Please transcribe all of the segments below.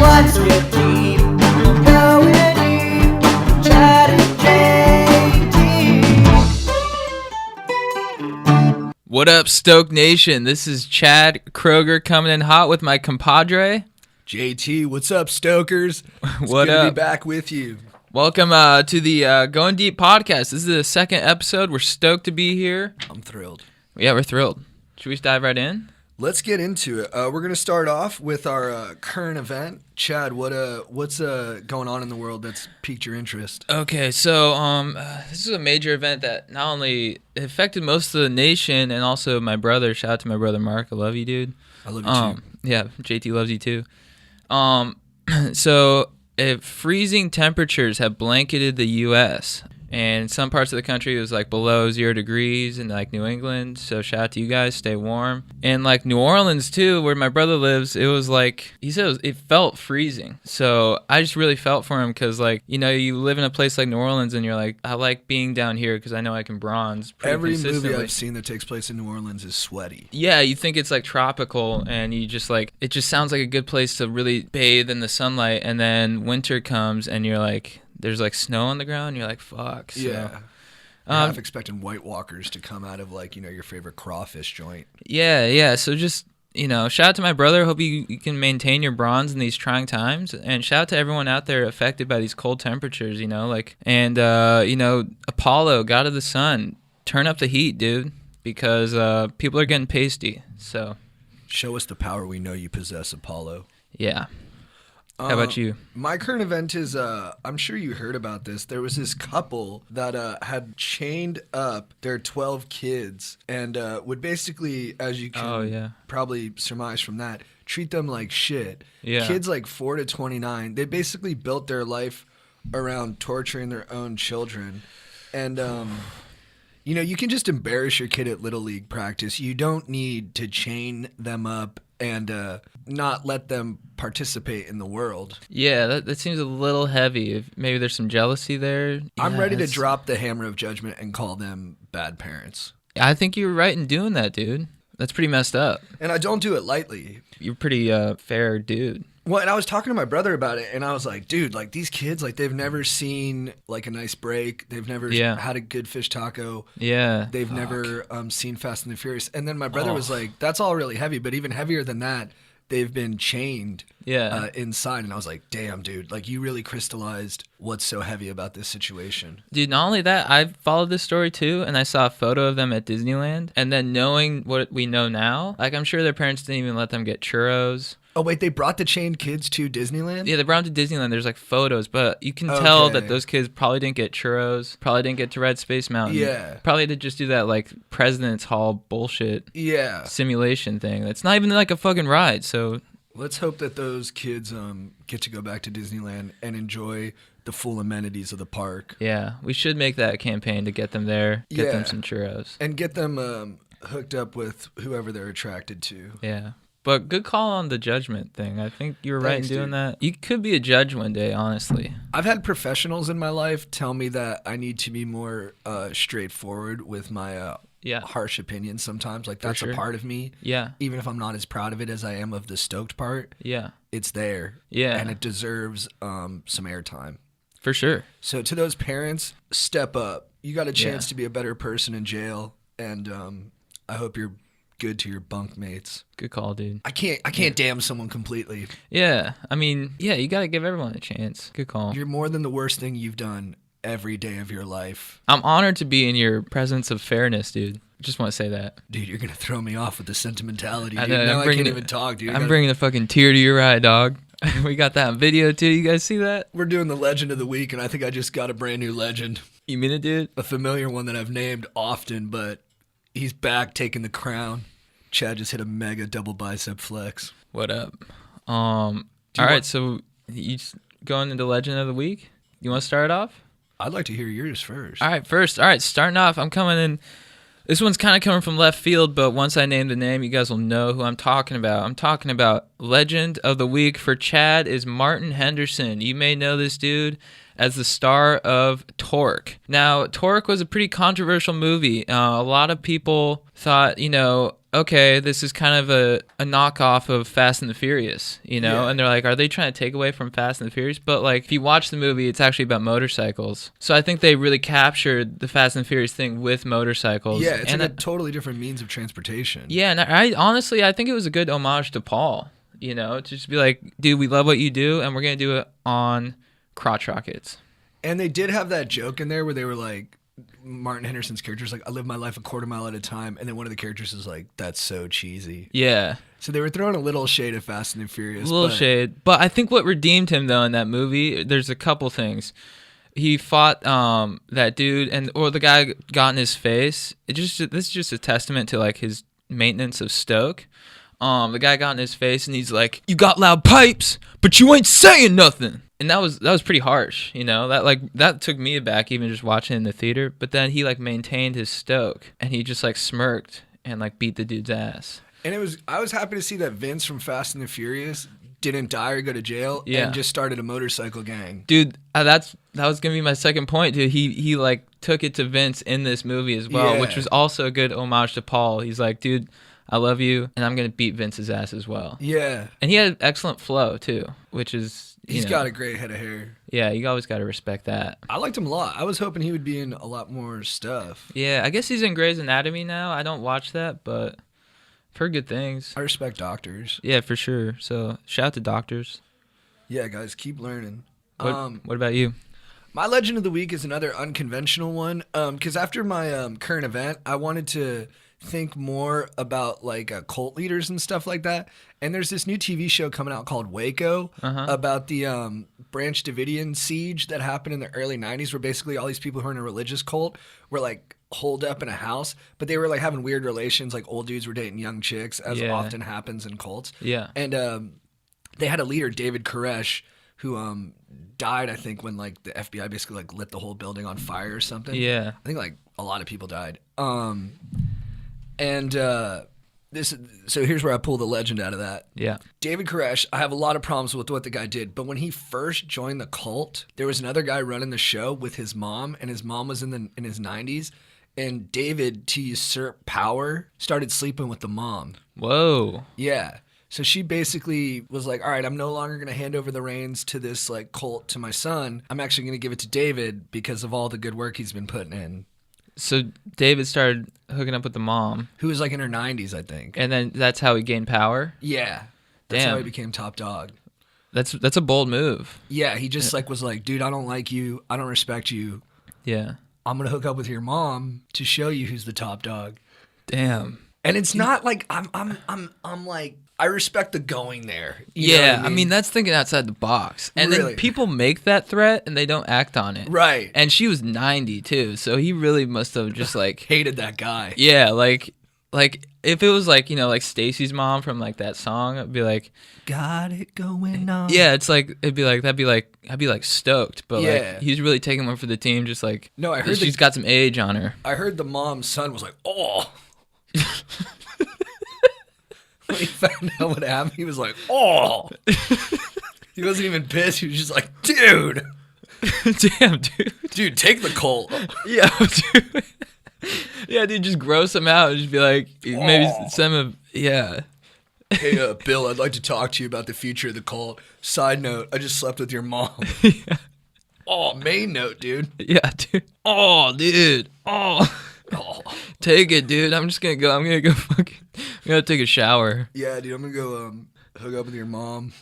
What's with deep? Going deep. Chad and JT. What up, Stoke Nation? This is Chad Kroger coming in hot with my compadre. JT, what's up, Stokers? It's What good to up? be back with you. Welcome to the Going Deep podcast. This is the second episode. We're stoked to be here. I'm thrilled. Yeah, we're thrilled. Should we dive right in? Let's get into it. We're going to start off with our current event. Chad, what's going on in the world that's piqued your interest? Okay, so this is a major event that not only affected most of the nation and also my brother. Shout out to my brother Mark. I love you, dude. I love you too. Yeah, JT loves you too. So freezing temperatures have blanketed the U.S. And some parts of the country it was like below 0 degrees in like New England. So shout out to you guys, stay warm. And like New Orleans too, where my brother lives, it was like, he said it felt freezing. So I just really felt for him because like, you know, you live in a place like New Orleans and you're like, I like being down here because I know I can bronze pretty Every consistently. movie I've seen that takes place in New Orleans is sweaty. Yeah, you think it's like tropical and you just like, it just sounds like a good place to really bathe in the sunlight. And then winter comes and you're like, there's like snow on the ground and you're like, fuck. So, Yeah. I'm half expecting White Walkers to come out of like, you know, your favorite crawfish joint. Yeah. So just, you know, shout out to my brother. Hope you can maintain your bronze in these trying times. And shout out to everyone out there affected by these cold temperatures, you know, like, and, you know, Apollo, god of the sun, turn up the heat, dude, because people are getting pasty. So Show us the power we know you possess, Apollo. yeah. How about you? My current event is, I'm sure you heard about this. There was this couple that had chained up their 12 kids and would basically, as you can probably surmise from that, treat them like shit. Yeah. Kids like 4 to 29, they basically built their life around torturing their own children. And, you know, you can just embarrass your kid at Little League practice. You don't need to chain them up and not let them participate in the world. Yeah, that seems a little heavy. Maybe there's some jealousy there. I'm Yeah, ready to drop the hammer of judgment and call them bad parents. I think you were right in doing that, dude. That's pretty messed up. And I don't do it lightly. You're a pretty fair dude. Well, and I was talking to my brother about it, and I was like, dude, like these kids, like they've never seen like a nice break. They've never had a good fish taco. Yeah. They've never seen Fast and the Furious. And then my brother was like, that's all really heavy, but even heavier than that, they've been chained inside. And I was like, damn, dude, like you really crystallized what's so heavy about this situation. Dude, not only that, I followed this story too, and I saw a photo of them at Disneyland. And then knowing what we know now, like I'm sure their parents didn't even let them get churros. Oh, wait, they brought the chained kids to Disneyland? Yeah, they brought them to Disneyland. There's like photos, but you can tell that those kids probably didn't get churros, probably didn't get to Red Space Mountain. Yeah. Probably did just do that like President's Hall bullshit simulation thing. That's not even like a fucking ride, so... Let's hope that those kids get to go back to Disneyland and enjoy the full amenities of the park. Yeah, we should make that a campaign to get them there, get them some churros. And get them hooked up with whoever they're attracted to. Yeah. But good call on the judgment thing. I think you were right in doing that. You could be a judge one day, honestly. I've had professionals in my life tell me that I need to be more straightforward with my harsh opinions sometimes. Like, that's a part of me. Yeah. Even if I'm not as proud of it as I am of the stoked part. Yeah. It's there. Yeah. And it deserves some airtime. For sure. So to those parents, step up. You got a chance to be a better person in jail. And I hope you're good to your bunk mates. Good call, dude. I can't damn someone completely. Yeah. I mean, yeah, you got to give everyone a chance. Good call. You're more than the worst thing you've done every day of your life. I'm honored to be in your presence of fairness, dude. Just want to say that. Dude, you're going to throw me off with the sentimentality, dude. I Now I can't even talk, dude. I'm bringing a fucking tear to your eye, dog. We got that on video, too. You guys see that? We're doing the legend of the week, and I think I just got a brand new legend. You mean it, dude? A familiar one that I've named often, but he's back taking the crown. Chad just hit a mega double bicep flex. What up? All right, so you just going into Legend of the Week? You want to start off? I'd like to hear yours first. All right, starting off, I'm coming in. This one's kind of coming from left field, but once I name the name, you guys will know who I'm talking about. I'm talking about Legend of the Week for Chad is Martin Henderson. You may know this dude as the star of Torque. Now, Torque was a pretty controversial movie. A lot of people thought, you know, okay, this is kind of a knockoff of Fast and the Furious, you know? Yeah. And they're like, are they trying to take away from Fast and the Furious? But like, if you watch the movie, it's actually about motorcycles. So I think they really captured the Fast and the Furious thing with motorcycles. Yeah, it's and like a totally different means of transportation. yeah, and I honestly, I think it was a good homage to Paul, you know, to just be like, dude, we love what you do, and we're going to do it on crotch rockets. And they did have that joke in there where they were like, Martin Henderson's character's like, I live my life a quarter mile at a time. And then one of the characters is like, that's so cheesy. Yeah. So they were throwing a little shade at Fast and the Furious. A little shade. But I think what redeemed him, though, in that movie, there's a couple things. He fought that dude, or the guy got in his face. This is just a testament to like his maintenance of Stoke. The guy got in his face and he's like, "You got loud pipes, but you ain't saying nothing." And that was pretty harsh, you know. That took me aback even just watching it in the theater. But then he like maintained his Stoke and he just like smirked and like beat the dude's ass. And I was happy to see that Vince from Fast and the Furious didn't die or go to jail and just started a motorcycle gang. Dude, that was gonna be my second point, dude. He like took it to Vince in this movie as well, which was also a good homage to Paul. He's like, dude, I love you, and I'm gonna beat Vince's ass as well. Yeah. And he had excellent flow too, which is He's got a great head of hair. Yeah, you always got to respect that. I liked him a lot. I was hoping he would be in a lot more stuff. Yeah, I guess he's in Grey's Anatomy now. I don't watch that, but I've heard good things. I respect doctors. Yeah, for sure. So shout out to doctors. Yeah, guys, keep learning. What about you? My legend of the week is another unconventional one. Because after my current event, I wanted to think more about like cult leaders and stuff like that. And there's this new TV show coming out called Waco about the Branch Davidian siege that happened in the early 90s, where basically all these people who are in a religious cult were like holed up in a house, but they were like having weird relations. Like old dudes were dating young chicks, as often happens in cults. Yeah. And they had a leader, David Koresh, who died, I think, when like the FBI basically like lit the whole building on fire or something. Yeah. I think like a lot of people died. So here's where I pull the legend out of that. Yeah. David Koresh, I have a lot of problems with what the guy did, but when he first joined the cult, there was another guy running the show with his mom, and his mom was in his 90s, and David, to usurp power, started sleeping with the mom. Whoa. Yeah. So she basically was like, all right, I'm no longer going to hand over the reins to this like cult to my son. I'm actually going to give it to David because of all the good work he's been putting in. So David started hooking up with the mom, Who was like in her 90s, I think. and then that's how he gained power. Yeah. That's Damn. how he became top dog. That's a bold move. Yeah, he just like was like, dude, I don't like you. I don't respect you. Yeah. I'm going to hook up with your mom to show you who's the top dog. Damn. And it's not like I'm like, I respect the going there. You know Yeah, what I mean that's thinking outside the box. And Really? then people make that threat and they don't act on it. Right. And she was 90 too, so he really must have just like Hated that guy. yeah, like if it was like, you know, like Stacy's mom from like that song, I'd be like, Got it going on. yeah, it's like I'd be like stoked, but Yeah. like he's really taking one for the team, just like No, I heard she's got some age on her. I heard the mom's son was like, oh. When he found out what happened, he was like, oh. He wasn't even pissed. He was just like, dude. Damn, dude. Dude, take the colt. Yeah, dude. Yeah, dude, just gross him out and just be like, maybe send him. Yeah. Hey, Bill, I'd like to talk to you about the future of the cult. Side note, I just slept with your mom. Yeah. Oh, main note, dude. Yeah, dude. Oh, dude. Oh. Take it, dude. I'm gonna go fucking. I'm gonna take a shower. Yeah, dude, I'm gonna go hook up with your mom.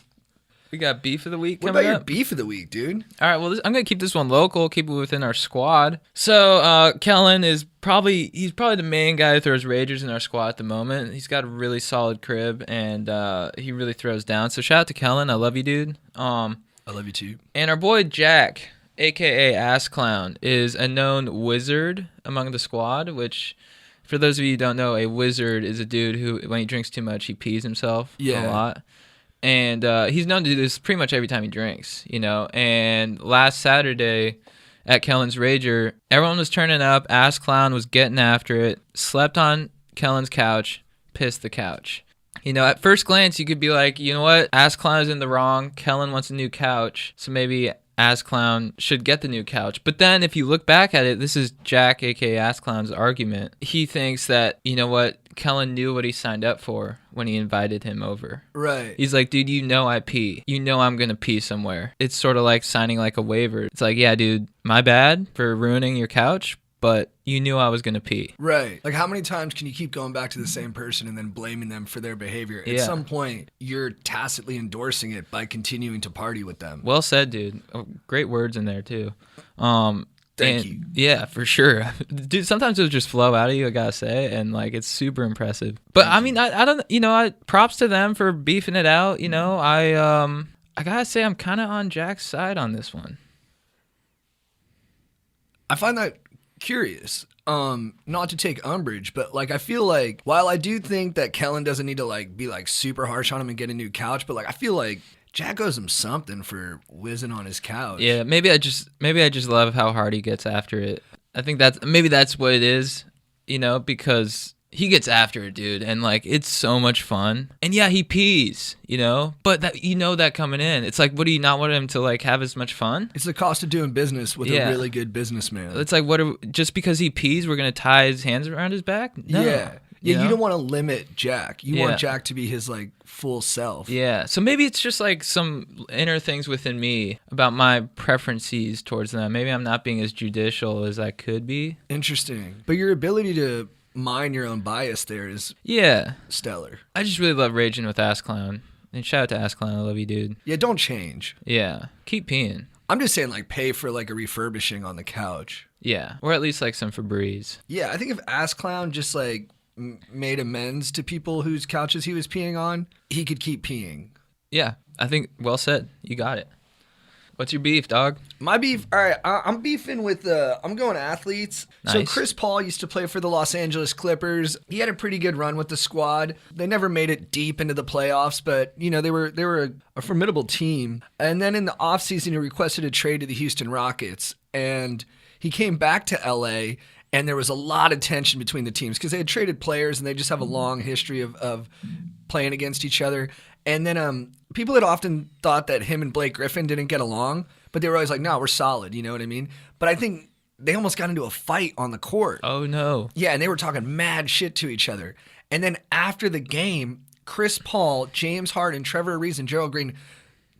We got beef of the week What coming about your up. beef of the week, dude? All right, well, I'm gonna keep this one local, keep it within our squad. So, Kellen he's probably the main guy who throws ragers in our squad at the moment. He's got a really solid crib, and he really throws down. So, shout out to Kellen. I love you, dude. I love you too. And our boy Jack, a.k.a. Ass Clown, is a known wizard among the squad, which, for those of you who don't know, a wizard is a dude who, when he drinks too much, he pees himself a lot. And he's known to do this pretty much every time he drinks, you know. And last Saturday at Kellen's Rager, everyone was turning up. Ass Clown was getting after it, slept on Kellen's couch, pissed the couch. You know, at first glance, you could be like, you know what? Ass Clown is in the wrong. Kellen wants a new couch, so maybe Ass Clown should get the new couch. But then if you look back at it, this is Jack, aka Ass Clown's argument. He thinks that, you know what, Kellen knew what he signed up for when he invited him over. Right. He's like, dude, you know I pee. You know I'm going to pee somewhere. It's sort of like signing like a waiver. It's like, yeah, dude, my bad for ruining your couch, but you knew I was going to pee. Right. Like, how many times can you keep going back to the same person and then blaming them for their behavior? At some point, you're tacitly endorsing it by continuing to party with them. Well said, dude. Oh, great words in there, too. Thank you. Yeah, for sure. Dude, sometimes it'll just flow out of you, I gotta say, and like it's super impressive. But I mean, I don't, you know, props to them for beefing it out. You know, I gotta say I'm kind of on Jack's side on this one. I find that curious. Not to take umbrage, but like I feel like while I do think that Kellen doesn't need to like be like super harsh on him and get a new couch, but like I feel like Jack owes him something for whizzing on his couch. Yeah, maybe I just love how hard he gets after it. I think that's what it is, you know, because he gets after it, dude, and like it's so much fun. And yeah, he pees, you know, but that, you know, that coming in, it's like, what do you not want him to like have as much fun? It's the cost of doing business with a really good businessman. It's like, just because he pees, we're gonna tie his hands around his back? No. Yeah. Yeah, you don't want to limit Jack. You want Jack to be his like full self. Yeah, so maybe it's just like some inner things within me about my preferences towards them. Maybe I'm not being as judicial as I could be. Interesting. But your ability to mine your own bias there is stellar. I just really love raging with Ass Clown. And shout out to Ass Clown, I love you, dude. Yeah, don't change. Yeah, keep peeing. I'm just saying, like, pay for like a refurbishing on the couch. Yeah, or at least like some Febreze. Yeah, I think if Ass Clown just like made amends to people whose couches he was peeing on, he could keep peeing. Yeah, I think well said. You got it. What's your beef, dog? My beef, all right, I'm beefing with, I'm going athletes. Nice. So Chris Paul used to play for the Los Angeles Clippers. He had a pretty good run with the squad. They never made it deep into the playoffs, but, you know, they were a formidable team. And then in the offseason, he requested a trade to the Houston Rockets. And he came back to L.A., and there was a lot of tension between the teams because they had traded players and they just have a long history of playing against each other. And then people had often thought that him and Blake Griffin didn't get along, but they were always like, no, we're solid, you know what I mean? But I think they almost got into a fight on the court. Oh, no. Yeah, and they were talking mad shit to each other. And then after the game, Chris Paul, James Harden, Trevor Ariza, and Gerald Green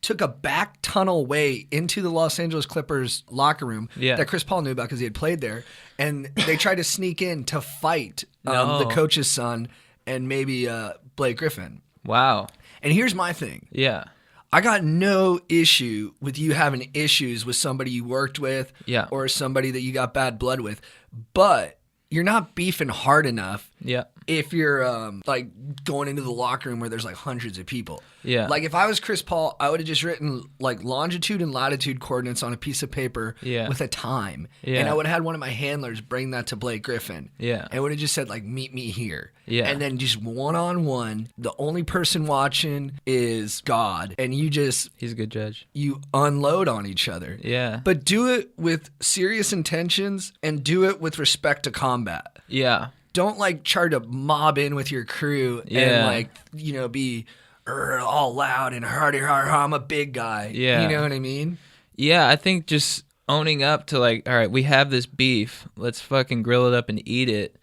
took a back tunnel way into the Los Angeles Clippers locker room that Chris Paul knew about because he had played there. And they tried to sneak in to fight the coach's son and maybe Blake Griffin. Wow. And here's my thing. Yeah. I got no issue with you having issues with somebody you worked with or somebody that you got bad blood with. But you're not beefing hard enough if you're like going into the locker room where there's like hundreds of people. Yeah. Like if I was Chris Paul, I would have just written like longitude and latitude coordinates on a piece of paper with a time. And I would have had one of my handlers bring that to Blake Griffin. Yeah. And would have just said like, meet me here. Yeah. And then just one-on-one, the only person watching is God. And you just... He's a good judge. You unload on each other. Yeah. But do it with serious intentions and do it with respect to combat. Yeah. Don't like try to mob in with your crew and like, you know, be all loud and hardy, I'm a big guy. Yeah. You know what I mean? Yeah, I think just owning up to like, all right, we have this beef. Let's fucking grill it up and eat it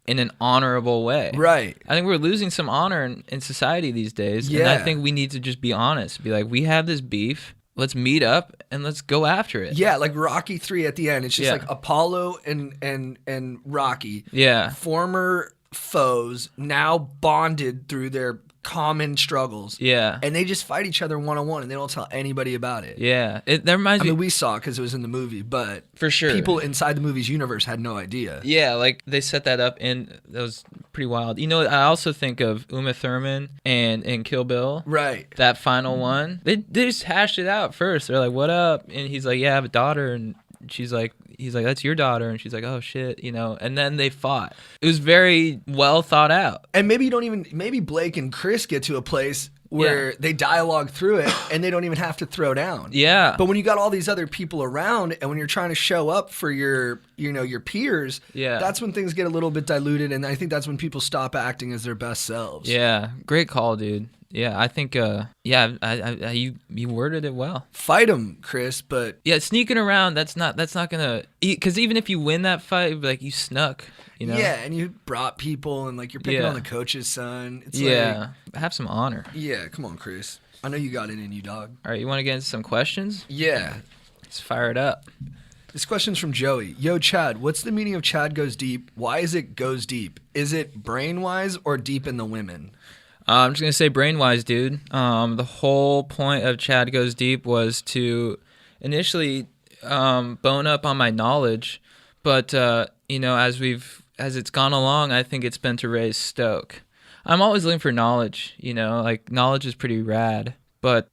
in an honorable way. Right. I think we're losing some honor in society these days. Yeah. And I think we need to just be honest. Be like, we have this beef. Let's meet up and let's go after it. Yeah, like Rocky 3 at the end. It's just like Apollo and Rocky. Yeah. Former foes, now bonded through their common struggles. Yeah. And they just fight each other one-on-one and they don't tell anybody about it. Yeah. That reminds me. I mean, we saw it because it was in the movie, but for sure, people inside the movie's universe had no idea. Yeah, like they set that up and that was pretty wild. You know, I also think of Uma Thurman and Kill Bill. Right. That final one. They just hashed it out first. They're like, what up? And he's like, yeah, I have a daughter. And he's like, that's your daughter. And she's like, oh shit, you know, and then they fought. It was very well thought out. And maybe Blake and Chris get to a place where they dialogue through it and they don't even have to throw down. Yeah. But when you got all these other people around and when you're trying to show up for your peers, that's when things get a little bit diluted. And I think that's when people stop acting as their best selves. Yeah. Great call, dude. Yeah, I think. You worded it well. Fight him, Chris, but Yeah, sneaking around. That's not gonna. Because even if you win that fight, like you snuck. You know. yeah, and you brought people and like you're picking Yeah. on the coach's son. It's Yeah, have some honor. yeah, come on, Chris. I know you got it in you, dog. All right, you want to get into some questions? Yeah. Let's fire it up. This question's from Joey. Yo, Chad, what's the meaning of Chad goes deep? Why is it goes deep? Is it brain-wise or deep in the women? I'm just gonna say brain-wise, dude. The whole point of Chad Goes Deep was to initially bone up on my knowledge, but as it's gone along, I think it's been to raise stoke. I'm always looking for knowledge. Like knowledge is pretty rad, but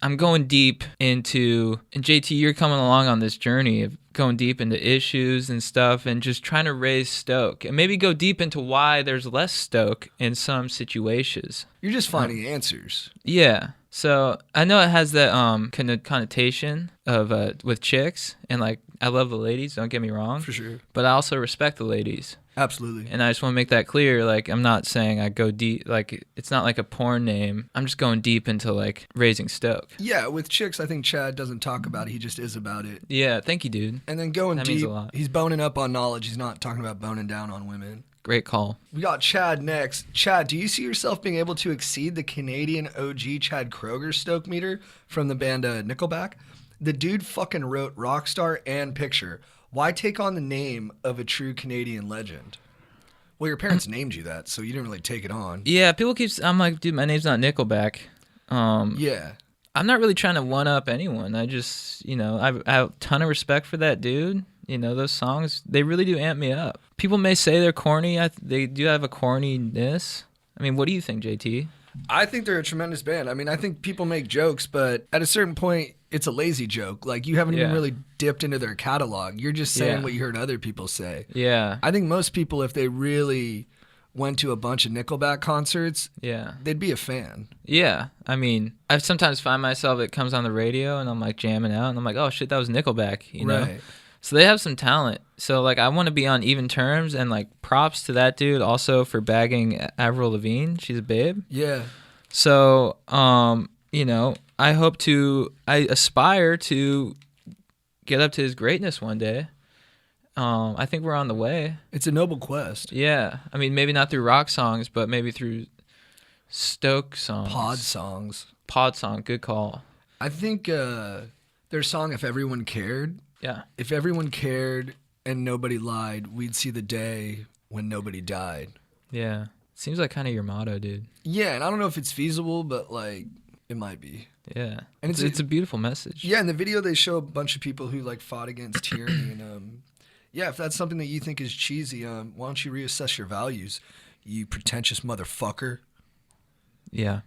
I'm going deep into. And JT, you're coming along on this journey of going deep into issues and stuff, and just trying to raise stoke, and maybe go deep into why there's less stoke in some situations. You're just finding answers. Yeah. So I know it has that connotation of with chicks, and like I love the ladies. Don't get me wrong. For sure. But I also respect the ladies. Absolutely. And I just want to make that clear. Like, I'm not saying I go deep. Like, it's not like a porn name. I'm just going deep into like raising stoke. Yeah, with chicks, I think Chad doesn't talk about it. He just is about it. Yeah, thank you, dude. And then going That deep, means a lot. he's boning up on knowledge. He's not talking about boning down on women. Great call. We got Chad next. Chad, do you see yourself being able to exceed the Canadian OG Chad Kroger stoke meter from the band Nickelback? The dude fucking wrote Rockstar and Picture. Why take on the name of a true Canadian legend? Well, your parents named you that, so you didn't really take it on. Yeah, people keep. I'm like, dude, my name's not Nickelback. Yeah. I'm not really trying to one up anyone. I just, I have a ton of respect for that dude. Those songs, they really do amp me up. People may say they're corny. They do have a corniness. I mean, what do you think, JT? I think they're a tremendous band. I mean, I think people make jokes, but at a certain point, it's a lazy joke. Like, you haven't even really dipped into their catalog. You're just saying what you heard other people say. Yeah. I think most people, if they really went to a bunch of Nickelback concerts, they'd be a fan. Yeah. I mean, I sometimes find myself, it comes on the radio, and I'm like jamming out, and I'm like, oh, shit, that was Nickelback, you know? Right. So they have some talent. So, like, I want to be on even terms, and, like, props to that dude also for bagging Avril Lavigne. She's a babe. Yeah. So, I aspire to get up to his greatness one day. I think we're on the way. It's a noble quest. Yeah. I mean, maybe not through rock songs, but maybe through stoke songs. Pod songs. Pod song. Good call. I think their song, If Everyone Cared. Yeah. If everyone cared and nobody lied, we'd see the day when nobody died. Yeah. Seems like kind of your motto, dude. Yeah, and I don't know if it's feasible, but, like, it might be. Yeah. And it's a beautiful message. Yeah, in the video they show a bunch of people who, like, fought against tyranny. And, yeah, if that's something that you think is cheesy, why don't you reassess your values, you pretentious motherfucker? Yeah.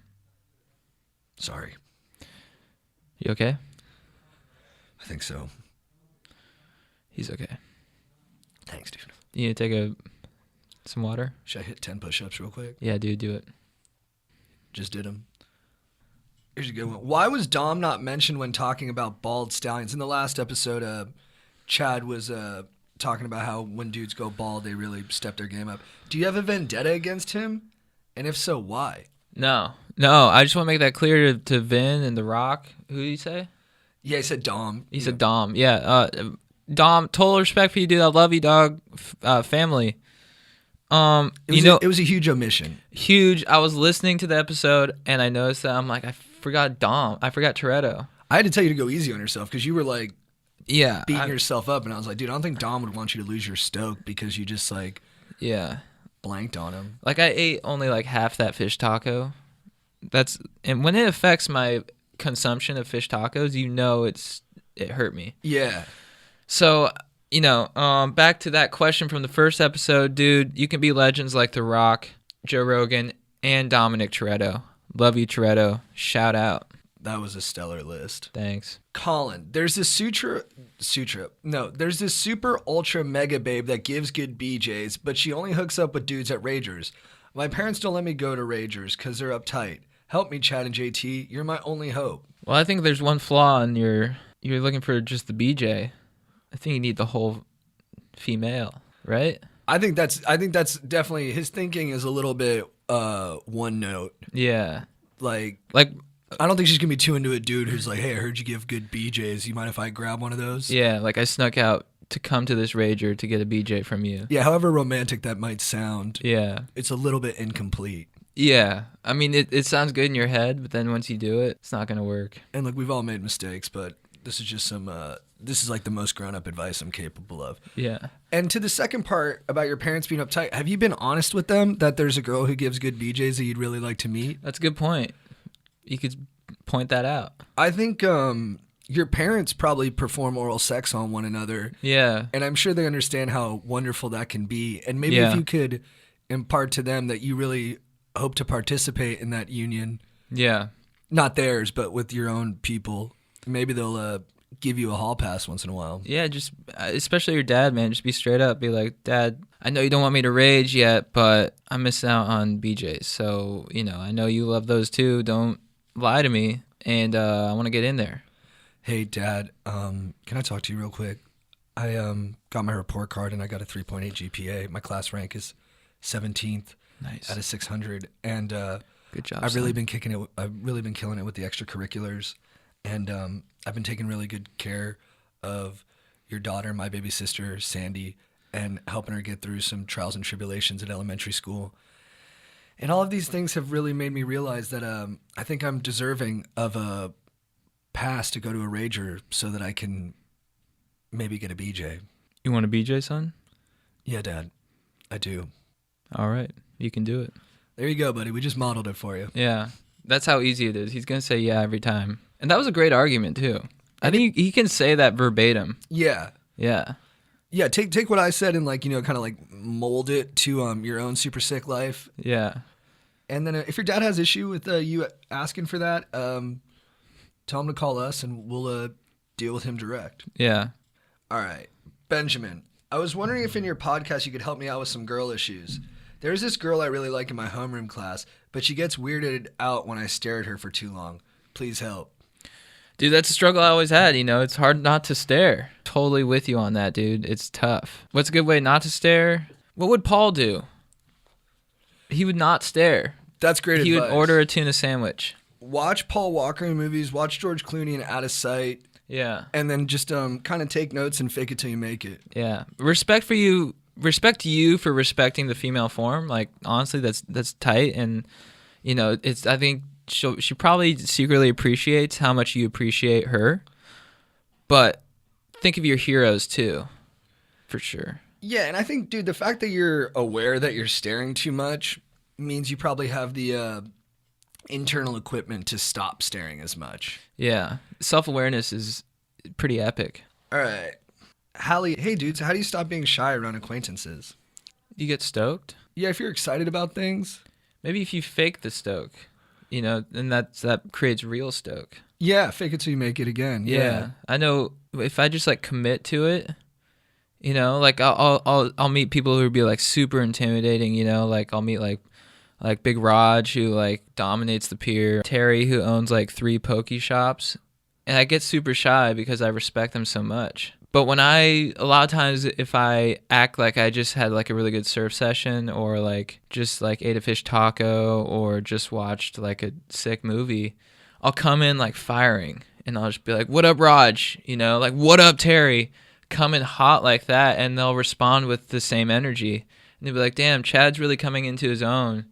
Sorry. You okay? I think so. He's okay. Thanks, dude. You need to take some water? Should I hit 10 push-ups real quick? Yeah, dude, do it. Just did them. Here's a good one. Why was Dom not mentioned when talking about bald stallions? In the last episode, Chad was talking about how when dudes go bald, they really step their game up. Do you have a vendetta against him? And if so, why? No. I just want to make that clear to Vin and The Rock. Who did he say? Yeah, he said Dom. He said Dom. Yeah. Dom, total respect for you, dude. I love you, dog. Family. It was a huge omission. Huge. I was listening to the episode and I noticed that I'm like, I forgot Dom. I forgot Toretto. I had to tell you to go easy on yourself because you were like beating yourself up, and I was like, dude, I don't think Dom would want you to lose your stoke because you just like blanked on him. Like I ate only like half that fish taco. And when it affects my consumption of fish tacos, it hurt me. Yeah. So, back to that question from the first episode, dude, you can be legends like The Rock, Joe Rogan, and Dominic Toretto. Love you, Toretto. Shout out. That was a stellar list. Thanks. Colin, there's this super ultra mega babe that gives good BJs, but she only hooks up with dudes at Ragers. My parents don't let me go to Ragers because they're uptight. Help me, Chad and JT. You're my only hope. Well, I think there's one flaw in you're looking for just the BJ. I think you need the whole female, right? I think that's definitely his thinking is a little bit one note. Yeah. Like, Like, I don't think she's gonna be too into a dude who's like, "Hey, I heard you give good BJs. You mind if I grab one of those?" yeah, like I snuck out to come to this rager to get a BJ from you. Yeah, however romantic that might sound, Yeah. it's a little bit incomplete. Yeah. I mean, it sounds good in your head, but then once you do it, it's not going to work. And look, we've all made mistakes, but this is just this is like the most grown-up advice I'm capable of. Yeah. And to the second part about your parents being uptight, have you been honest with them that there's a girl who gives good BJs that you'd really like to meet? That's a good point. You could point that out. I think your parents probably perform oral sex on one another. Yeah. And I'm sure they understand how wonderful that can be. And maybe Yeah. if you could impart to them that you really hope to participate in that union, Yeah. not theirs, but with your own people, maybe they'll give you a hall pass once in a while. Yeah, just especially your dad, man. Just be straight up. Be like, Dad, I know you don't want me to rage yet, but I'm missing out on BJs. So, I know you love those too. Don't lie to me. And I want to get in there. Hey, Dad, can I talk to you real quick? I got my report card and I got a 3.8 GPA. My class rank is 17th Nice. out of 600. And Good job. I've really son. been kicking it. I've really been killing it with the extracurriculars, and I've been taking really good care of your daughter, my baby sister Sandy, and helping her get through some trials and tribulations at elementary school. And all of these things have really made me realize that I think I'm deserving of a pass to go to a rager so that I can maybe get a BJ. You want a BJ, son? Yeah, Dad, I do. All right. You can do it. There you go, buddy. We just modeled it for you. Yeah. That's how easy it is. He's going to say yeah every time. And that was a great argument, too. I think he can say that verbatim. Yeah. Yeah. Yeah, take what I said and kind of like mold it to your own super sick life. Yeah. And then if your dad has issue with you asking for that, tell him to call us and we'll deal with him direct. Yeah. All right, Benjamin. I was wondering if in your podcast you could help me out with some girl issues. There's this girl I really like in my homeroom class, but she gets weirded out when I stare at her for too long. Please help. Dude, that's a struggle I always had. It's hard not to stare. Totally with you on that, dude. It's tough. What's a good way not to stare? What would Paul do? He would not stare. That's great advice. He would order a tuna sandwich. Watch Paul Walker movies, watch George Clooney in Out of Sight, Yeah. and then just kind of take notes and fake it till you make it. Yeah. Respect you for respecting the female form. Like, honestly, that's tight. And, I think she probably secretly appreciates how much you appreciate her. But think of your heroes, too. For sure. Yeah, and I think, dude, the fact that you're aware that you're staring too much means you probably have the internal equipment to stop staring as much. Yeah. Self-awareness is pretty epic. All right. Hallie, hey, dudes, how do you stop being shy around acquaintances? You get stoked? Yeah, if you're excited about things. Maybe if you fake the stoke, and that creates real stoke. Yeah, fake it till you make it again. Yeah. I know if I just commit to it, like I'll meet people who would be super intimidating, I'll meet like Big Raj who dominates the pier, Terry who owns 3 poke shops, and I get super shy because I respect them so much. But a lot of times if I act like I just had a really good surf session or just ate a fish taco or just watched a sick movie, I'll come in firing and I'll just be like, "What up, Raj?" "What up, Terry?" Come in hot like that, and they'll respond with the same energy. And they'll be like, "Damn, Chad's really coming into his own.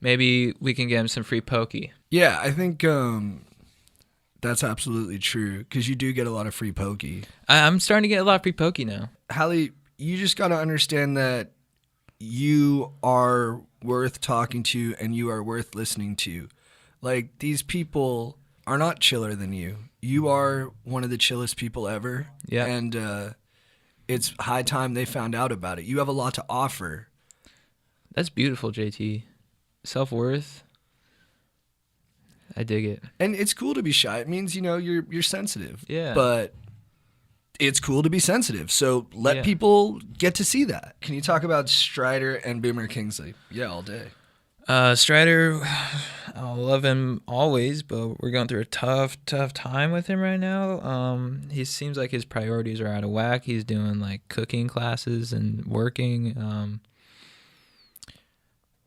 Maybe we can get him some free pokey." Yeah, I think that's absolutely true because you do get a lot of free pokey. I'm starting to get a lot of free pokey now. Hallie, you just got to understand that you are worth talking to and you are worth listening to. These people are not chiller than you. You are one of the chillest people ever. Yeah. And it's high time they found out about it. You have a lot to offer. That's beautiful, JT. Self-worth. I dig it. And it's cool to be shy. It means, you're sensitive. Yeah. But it's cool to be sensitive. So let people get to see that. Can you talk about Strider and Boomer Kingsley? Yeah, all day. Strider, I love him always, but we're going through a tough time with him right now. He seems like his priorities are out of whack. He's doing cooking classes and working.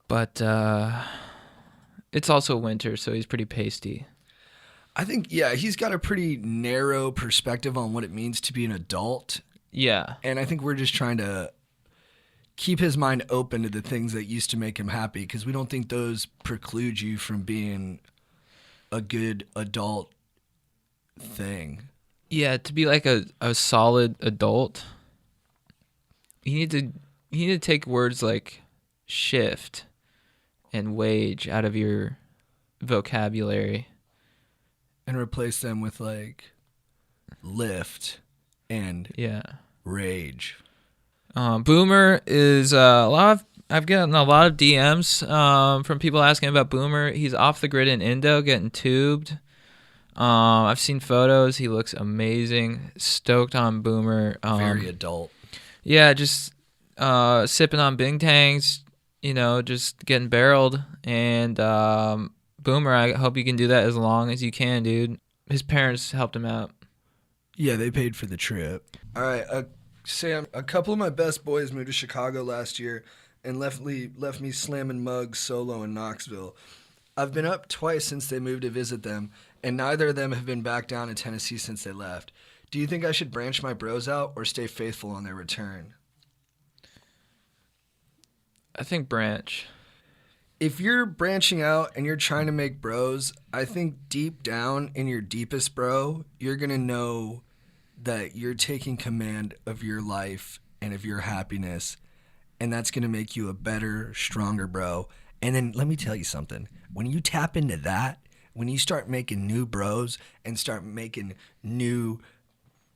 But It's also winter, so he's pretty pasty. I think, yeah, he's got a pretty narrow perspective on what it means to be an adult. Yeah. And I think we're just trying to keep his mind open to the things that used to make him happy, because we don't think those preclude you from being a good adult thing. Yeah, to be like a solid adult, you need to take words like shift and wage out of your vocabulary. And replace them with like lift and Yeah. rage. Boomer is I've gotten a lot of DMs from people asking about Boomer. He's off the grid in Indo getting tubed. I've seen photos. He looks amazing. Stoked on Boomer. Very adult. Yeah, just sipping on Bing Tangs, just getting barreled. And Boomer, I hope you can do that as long as you can, dude. His parents helped him out. Yeah, they paid for the trip. All right, Sam, a couple of my best boys moved to Chicago last year and left me slamming mugs solo in Knoxville. I've been up twice since they moved to visit them, and neither of them have been back down in Tennessee since they left. Do you think I should branch my bros out or stay faithful on their return? I think branch. If you're branching out and you're trying to make bros, I think deep down in your deepest bro, you're going to know that you're taking command of your life and of your happiness, and that's going to make you a better, stronger bro. And then let me tell you something. When you tap into that, when you start making new bros and start making new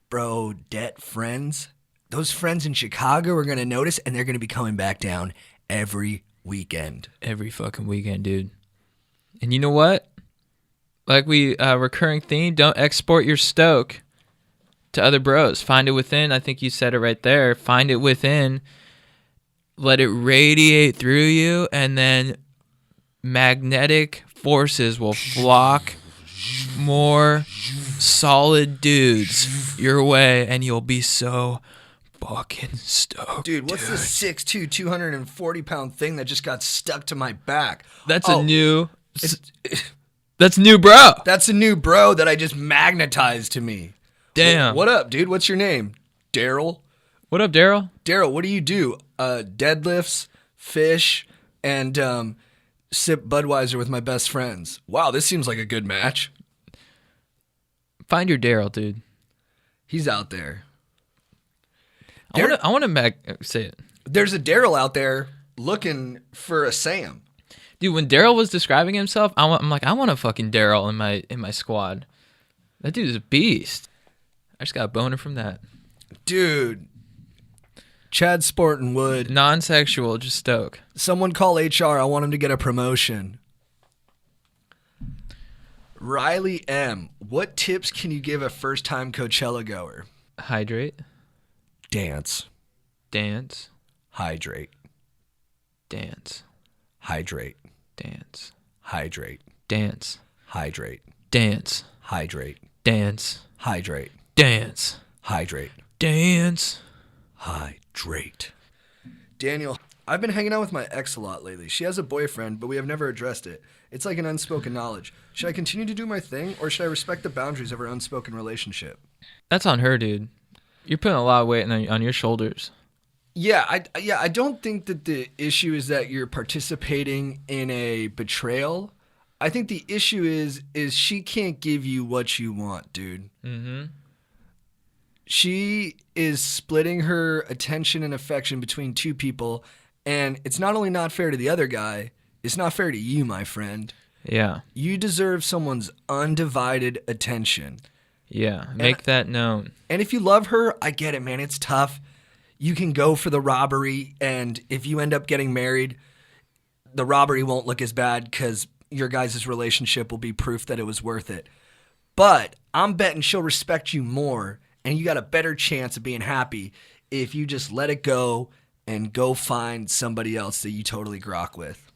bro debt friends, those friends in Chicago are going to notice, and they're going to be coming back down every weekend. Every fucking weekend, dude. And you know what? Like recurring theme, don't export your stoke to other bros. Find it within. I think you said it right there. Find it within. Let it radiate through you, and then magnetic forces will flock more solid dudes your way, and you'll be so fucking stoked. Dude, what's the 6'2", 240-pound thing that just got stuck to my back? That's Oh, that's new, bro. That's a new bro that I just magnetized to me. Damn. What up, dude? What's your name? Daryl? What up, Daryl? Daryl, what do you do? Deadlifts, fish, and sip Budweiser with my best friends. Wow, this seems like a good match. Find your Daryl, dude. He's out there. I want to say it. There's a Daryl out there looking for a Sam. Dude, when Daryl was describing himself, I'm like, I want a fucking Daryl in my squad. That dude is a beast. I just got a boner from that. Dude. Chad Sportonwood. Non-sexual, just stoke. Someone call HR. I want him to get a promotion. Riley M. What tips can you give a first-time Coachella goer? Hydrate. Dance. Dance. Hydrate. Dance. Hydrate. Dance. Hydrate. Dance. Hydrate. Dance. Hydrate. Dance. Hydrate. Dance. Hydrate. Dance. Hydrate. Daniel, I've been hanging out with my ex a lot lately. She has a boyfriend, but we have never addressed it. It's like an unspoken knowledge. Should I continue to do my thing, or should I respect the boundaries of our unspoken relationship? That's on her, dude. You're putting a lot of weight on your shoulders. Yeah, I don't think that the issue is that you're participating in a betrayal. I think the issue is she can't give you what you want, dude. Mm-hmm. She is splitting her attention and affection between two people, and it's not only not fair to the other guy, it's not fair to you, my friend. Yeah. You deserve someone's undivided attention. Yeah, make that known. And if you love her, I get it, man. It's tough. You can go for the robbery, and if you end up getting married, the robbery won't look as bad because your guys' relationship will be proof that it was worth it. But I'm betting she'll respect you more, and you got a better chance of being happy if you just let it go and go find somebody else that you totally grok with.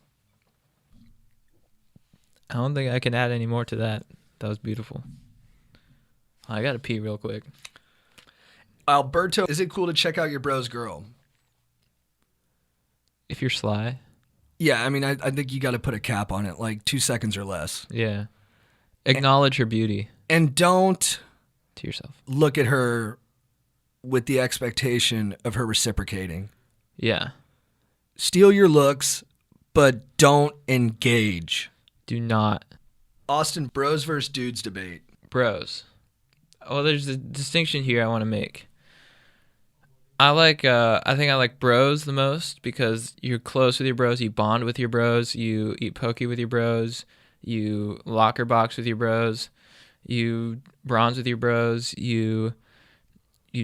I don't think I can add any more to that. That was beautiful. I gotta pee real quick. Alberto, is it cool to check out your bro's girl? If you're sly. Yeah, I mean, I think you got to put a cap on it, like 2 seconds or less. Yeah. Acknowledge her beauty And don't to yourself. look at her with the expectation of her reciprocating. Yeah. Steal your looks, but don't engage. Do not. Austin, bros versus dudes debate. Bros. Well, there's a distinction here I want to make. I think I like bros the most because you're close with your bros, you bond with your bros, you eat pokey with your bros, you locker box with your bros, you bronze with your bros, you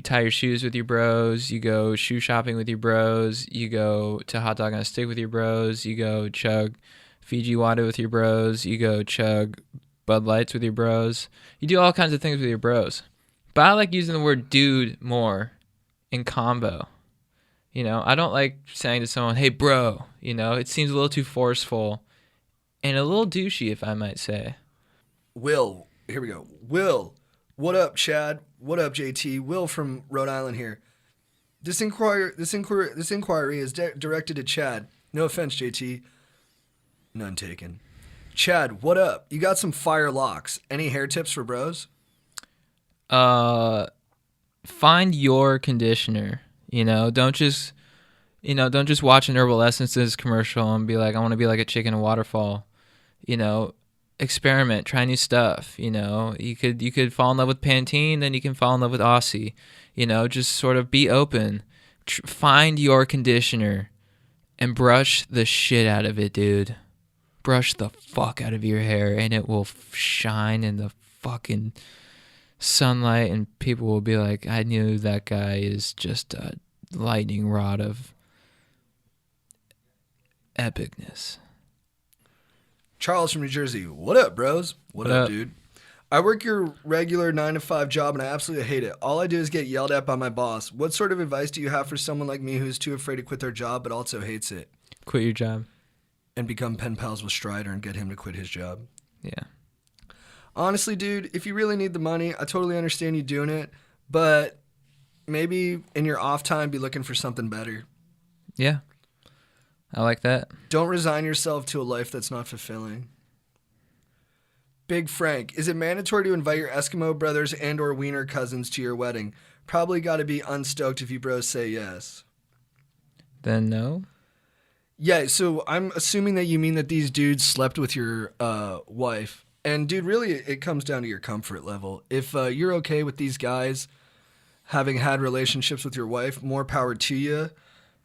tie your shoes with your bros, you go shoe shopping with your bros, you go to hot dog on a stick with your bros, you go chug Fiji water with your bros, you go chug Bud Lights with your bros. You do all kinds of things with your bros. But I like using the word dude more in combo. You know, I don't like saying to someone, hey, bro. You know, it seems a little too forceful and a little douchey, if I might say. Will, here we go. Will, what up, Chad? What up, JT? Will from Rhode Island here. This inquiry is directed to Chad. No offense, JT. None taken. Chad, what up? You got some fire locks. Any hair tips for bros? Find your conditioner. You know, don't just watch an Herbal Essences commercial and be like, I want to be like a chick in a waterfall. You know, experiment, try new stuff. You know, you could fall in love with Pantene, then you can fall in love with Aussie. You know, just sort of be open. Find your conditioner and brush the shit out of it, dude. Brush the fuck out of your hair and it will shine in the fucking sunlight and people will be like, I knew that guy is just a lightning rod of epicness. Charles from New Jersey. What up, bros? What up, dude? I work your regular 9-to-5 job and I absolutely hate it. All I do is get yelled at by my boss. What sort of advice do you have for someone like me who's too afraid to quit their job but also hates it? Quit your job. And become pen pals with Strider and get him to quit his job. Yeah. Honestly, dude, if you really need the money, I totally understand you doing it, but maybe in your off time, be looking for something better. Yeah. I like that. Don't resign yourself to a life that's not fulfilling. Big Frank, is it mandatory to invite your Eskimo brothers and or wiener cousins to your wedding? Probably got to be unstoked if you bros say yes. Then no. Yeah, so I'm assuming that you mean that these dudes slept with your wife. And, dude, really, it comes down to your comfort level. If you're okay with these guys having had relationships with your wife, more power to you.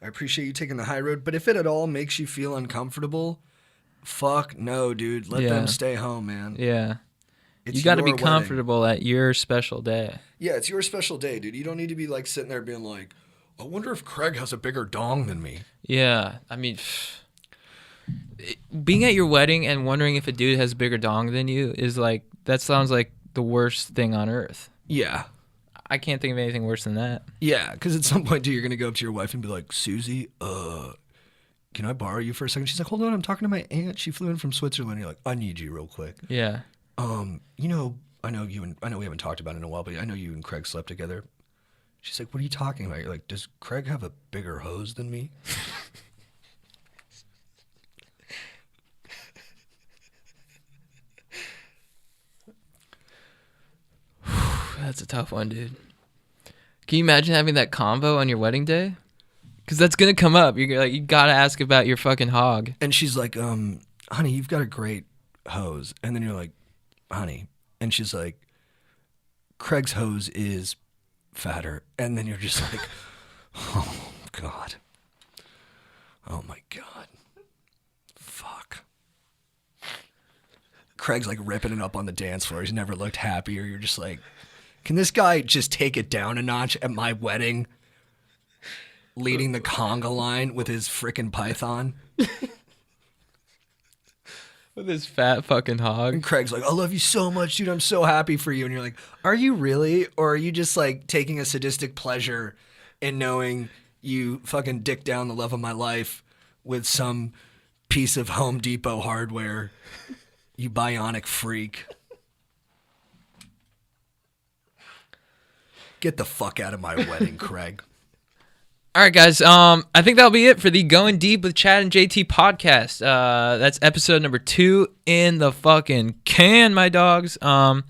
I appreciate you taking the high road. But if it at all makes you feel uncomfortable, fuck no, dude. Let them stay home, man. Yeah. It's you got to be your comfortable at your special day. Yeah, it's your special day, dude. You don't need to be, like, sitting there being like, I wonder if Craig has a bigger dong than me. Yeah, I mean, being at your wedding and wondering if a dude has a bigger dong than you is like, that sounds like the worst thing on earth. Yeah. I can't think of anything worse than that. Yeah, because at some point, dude, you're going to go up to your wife and be like, Susie, can I borrow you for a second? She's like, hold on, I'm talking to my aunt. She flew in from Switzerland. You're like, I need you real quick. Yeah. You know, I know we haven't talked about it in a while, but I know you and Craig slept together. She's like, what are you talking about? You're like, does Craig have a bigger hose than me? That's a tough one, dude. Can you imagine having that convo on your wedding day? Because that's going to come up. You're like, you got to ask about your fucking hog. And she's like, honey, you've got a great hose. And then you're like, honey. And she's like, Craig's hose is fatter. And then you're just like, oh, God. Oh, my God. Fuck. Craig's like ripping it up on the dance floor. He's never looked happier. You're just like, can this guy just take it down a notch at my wedding? Leading the conga line with his frickin' python. With his fat fucking hog. And Craig's like, I love you so much, dude. I'm so happy for you. And you're like, are you really? Or are you just like taking a sadistic pleasure in knowing you fucking dick down the love of my life with some piece of Home Depot hardware, you bionic freak? Get the fuck out of my wedding, Craig. All right, guys. I think that'll be it for the Going Deep with Chad and JT podcast. That's episode number 2 in the fucking can, my dogs. Clunk.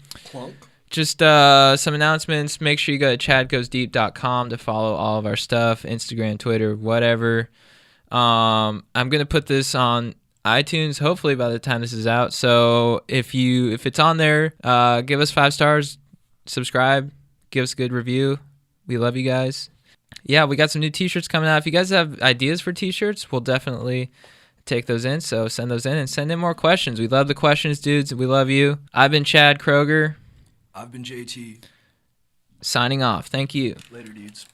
Just some announcements. Make sure you go to chadgoesdeep.com to follow all of our stuff, Instagram, Twitter, whatever. I'm going to put this on iTunes hopefully by the time this is out. So if it's on there, give us 5 stars, subscribe, give us a good review. We love you guys. Yeah, we got some new t-shirts coming out. If you guys have ideas for t-shirts, we'll definitely take those in. So send those in and send in more questions. We love the questions, dudes. We love you. I've been Chad Kroger. I've been JT. Signing off. Thank you. Later, dudes.